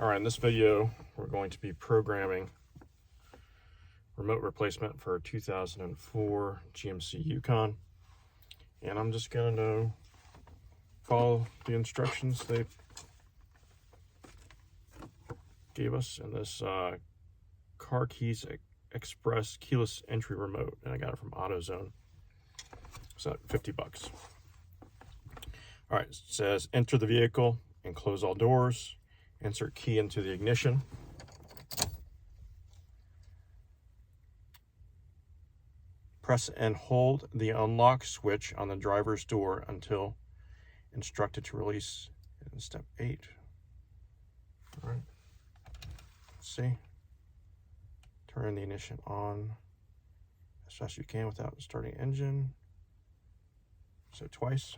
All right, in this video, we're going to be programming remote replacement for a 2004 GMC Yukon. And I'm just going to follow the instructions they gave us in this Car Keys Express keyless entry remote. And I got it from AutoZone. So $50. All right, it says enter the vehicle and close all doors. Insert key into the ignition. Press and hold the unlock switch on the driver's door until instructed to release in step 8. All right. Let's see. Turn the ignition on as fast as you can without starting engine. So twice.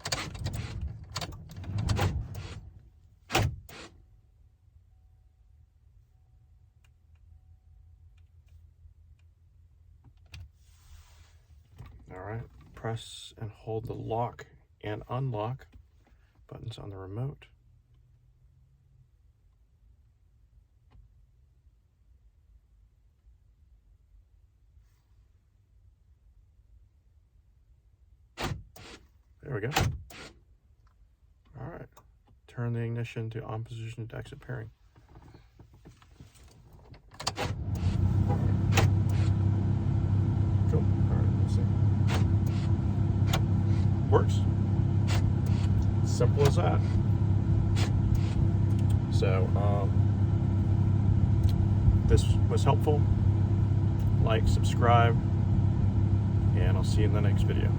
All right, press and hold the lock and unlock buttons on the remote. There we go. All right, turn the ignition to on position to exit pairing. Cool. All right, let's see. Works. Simple as that. So this was helpful. Like, subscribe, and I'll see you in the next video.